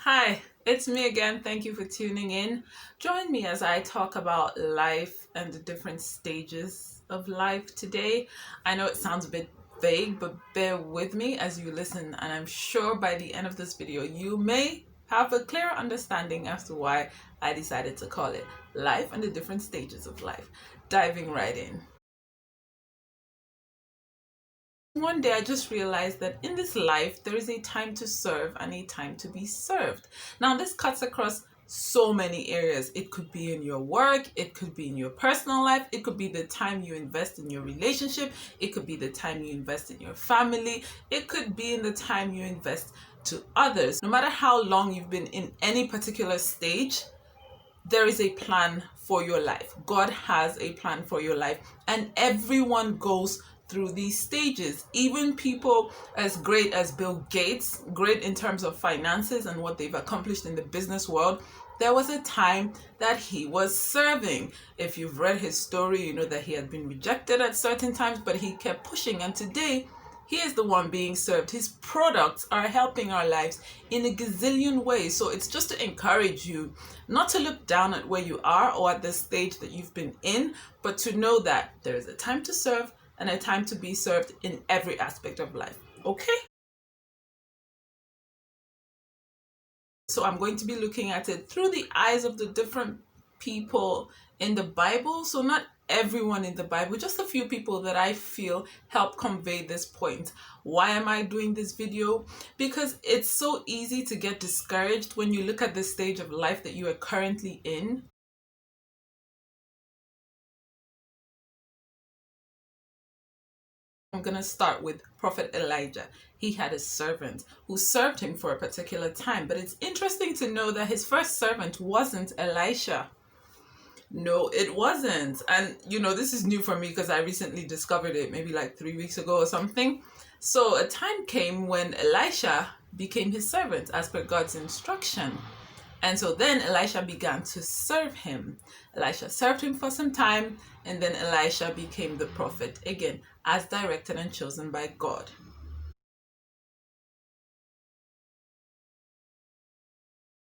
Hi, it's me again. Thank you for tuning in. Join me as I talk about life and the different stages of life today. I know it sounds a bit vague, but bear with me as you listen, and I'm sure by the end of this video, you may have a clear understanding as to why I decided to call it Life and the Different Stages of Life. Diving right in. One day I just realized that in this life there is a time to serve and a time to be served. Now this cuts across so many areas. It could be in your work, it could be in your personal life, it could be the time you invest in your relationship, it could be the time you invest in your family, it could be in the time you invest to others. No matter how long you've been in any particular stage, there is a plan for your life. God has a plan for your life, and everyone goes through these stages. Even people as great as Bill Gates, great in terms of finances and what they've accomplished in the business world, there was a time that he was serving. If you've read his story, you know that he had been rejected at certain times, but he kept pushing, and today he is the one being served. His products are helping our lives in a gazillion ways. So it's just to encourage you not to look down at where you are or at the stage that you've been in, but to know that there is a time to serve and a time to be served in every aspect of life. Okay? So I'm going to be looking at it through the eyes of the different people in the Bible. So not everyone in the Bible, just a few people that I feel help convey this point. Why am I doing this video? Because it's so easy to get discouraged when you look at the stage of life that you are currently in. I'm going to start with Prophet Elijah. He had a servant who served him for a particular time, but it's interesting to know that his first servant wasn't Elisha. No, it wasn't. And this is new for me because I recently discovered it maybe like 3 weeks ago or something. So a time came when Elisha became his servant as per God's instruction. And so then Elisha began to serve him. Elisha served him for some time, and then Elisha became the prophet again, as directed and chosen by God.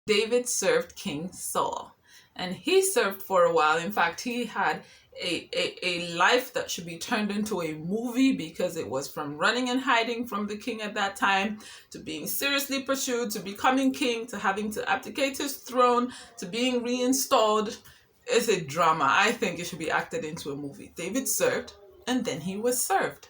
David served King Saul, and he served for a while. In fact, he had a life that should be turned into a movie, because it was from running and hiding from the king at that time, to being seriously pursued, to becoming king, to having to abdicate his throne, to being reinstalled. It's a drama. I think it should be acted into a movie. David served, and then he was served.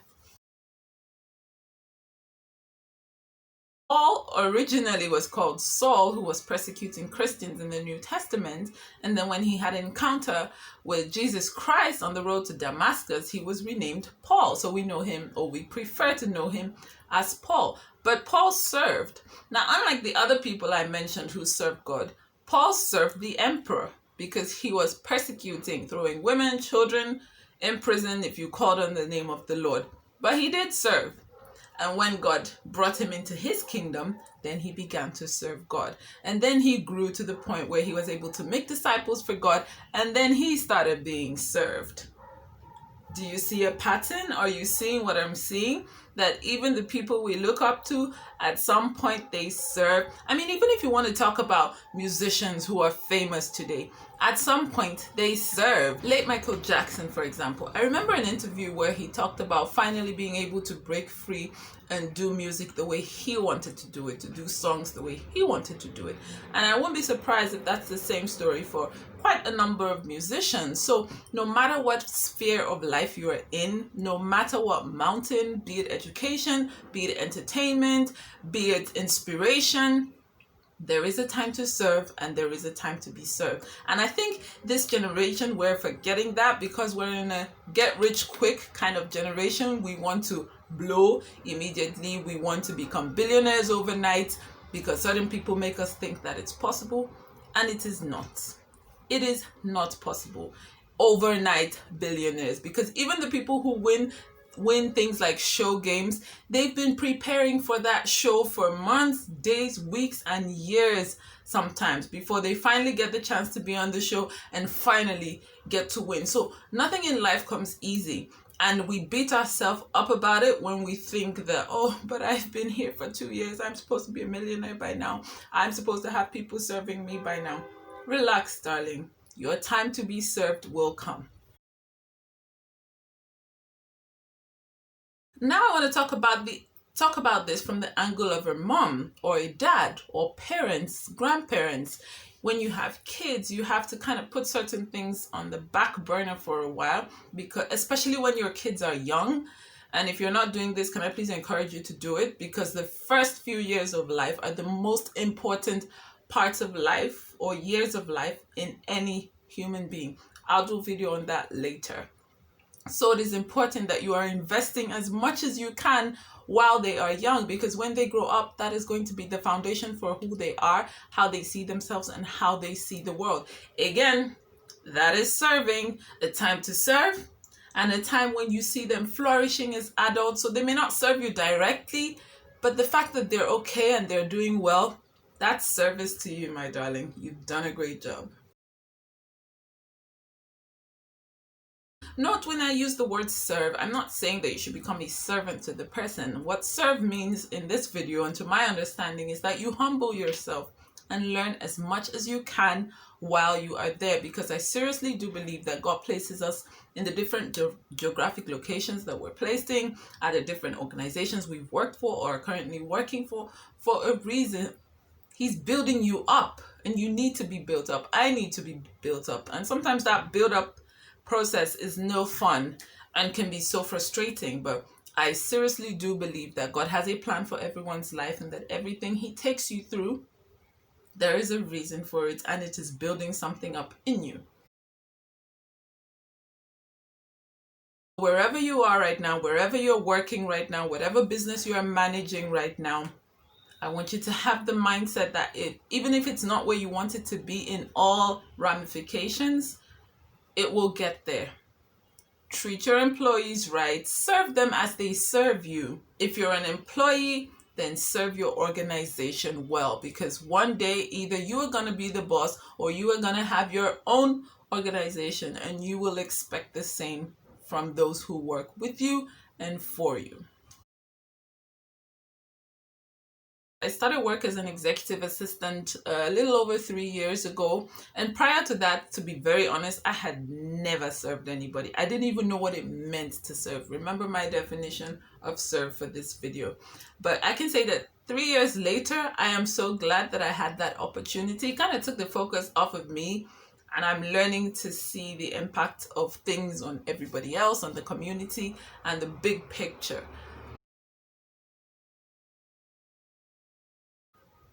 Paul originally was called Saul, who was persecuting Christians in the New Testament. And then when he had an encounter with Jesus Christ on the road to Damascus, he was renamed Paul. So we know him, or we prefer to know him as Paul. But Paul served. Now, unlike the other people I mentioned who served God, Paul served the emperor because he was persecuting, throwing women, children in prison if you called on the name of the Lord. But he did serve. And when God brought him into his kingdom, then he began to serve God. And then he grew to the point where he was able to make disciples for God. And then he started being served. Do you see a pattern? Are you seeing what I'm seeing? That even the people we look up to, at some point they serve. I mean, even if you want to talk about musicians who are famous today, at some point they serve. Late Michael Jackson, for example. I remember an interview where he talked about finally being able to break free and do music the way he wanted to do it, to do songs the way he wanted to do it. And I won't be surprised if that's the same story for quite a number of musicians. So no matter what sphere of life you are in, no matter what mountain, be it education, be it entertainment, be it inspiration, there is a time to serve and there is a time to be served. And I think this generation, we're forgetting that because we're in a get rich quick kind of generation. We want to blow immediately. We want to become billionaires overnight because certain people make us think that it's possible, and it is not. It is not possible. Overnight billionaires, because even the people who win things like show games, they've been preparing for that show for months, days, weeks, and years sometimes before they finally get the chance to be on the show and finally get to win. So nothing in life comes easy. And we beat ourselves up about it when we think that, oh, but I've been here for 2 years. I'm supposed to be a millionaire by now. I'm supposed to have people serving me by now. Relax, darling. Your time to be served will come. Now I want to talk about this from the angle of a mom or a dad or parents, grandparents. When you have kids, you have to kind of put certain things on the back burner for a while, because especially when your kids are young. And if you're not doing this, can I please encourage you to do it? Because the first few years of life are the most important parts of life or years of life in any human being. I'll do a video on that later. So it is important that you are investing as much as you can while they are young, because when they grow up, that is going to be the foundation for who they are, how they see themselves, and how they see the world. Again, that is serving, a time to serve, and a time when you see them flourishing as adults. So they may not serve you directly, but the fact that they're okay and they're doing well, that's service to you, my darling. You've done a great job. Note when I use the word serve, I'm not saying that you should become a servant to the person. What serve means in this video, and to my understanding, is that you humble yourself and learn as much as you can while you are there, because I seriously do believe that God places us in the different geographic locations that we're placed in, at the different organizations we've worked for or are currently working for a reason. He's building you up, and you need to be built up. I need to be built up, and sometimes that build up process is no fun and can be so frustrating, but I seriously do believe that God has a plan for everyone's life, and that everything he takes you through, there is a reason for it, and it is building something up in you. Wherever you are right now, wherever you're working right now, whatever business you are managing right now, I want you to have the mindset that even if it's not where you want it to be in all ramifications, it will get there. Treat your employees right. Serve them as they serve you. If you're an employee, then serve your organization well, because one day either you are going to be the boss or you are going to have your own organization, and you will expect the same from those who work with you and for you. I started work as an executive assistant a little over 3 years ago. And prior to that, to be very honest, I had never served anybody. I didn't even know what it meant to serve. Remember my definition of serve for this video. But I can say that 3 years later, I am so glad that I had that opportunity. It kind of took the focus off of me, and I'm learning to see the impact of things on everybody else, on the community, and the big picture.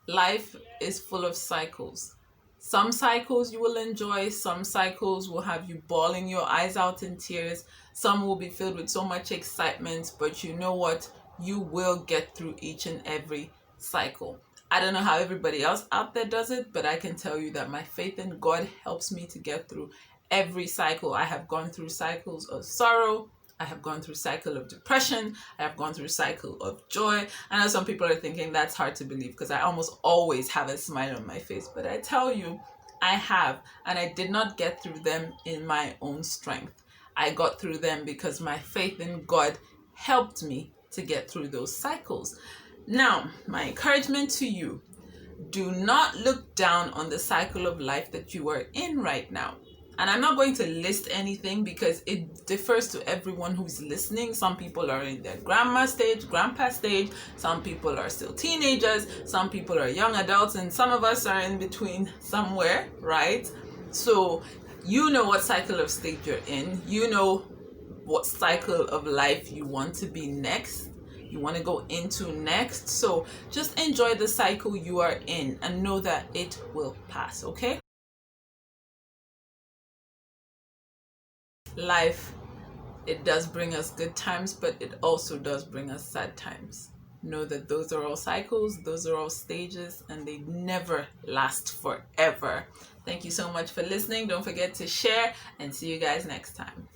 Life is full of cycles. Some cycles you will enjoy, some cycles will have you bawling your eyes out in tears, some will be filled with so much excitement, but you know what? You will get through each and every cycle. I don't know how everybody else out there does it, but I can tell you that my faith in God helps me to get through every cycle. I have gone through cycles of sorrow, I have gone through cycle of depression, I have gone through cycle of joy. I know some people are thinking that's hard to believe, because I almost always have a smile on my face, but I tell you, I have, and I did not get through them in my own strength. I got through them because my faith in God helped me to get through those cycles. Now, my encouragement to you, do not look down on the cycle of life that you are in right now. And I'm not going to list anything because it differs to everyone who's listening. Some people are in their grandma stage, grandpa stage. Some people are still teenagers. Some people are young adults. And some of us are in between somewhere, right? So you know what cycle of stage you're in. You know what cycle of life you want to be next. You want to go into next. So just enjoy the cycle you are in and know that it will pass, okay? Life, it does bring us good times, but it also does bring us sad times. Know that those are all cycles, those are all stages, and they never last forever. Thank you so much for listening. Don't forget to share, and see you guys next time.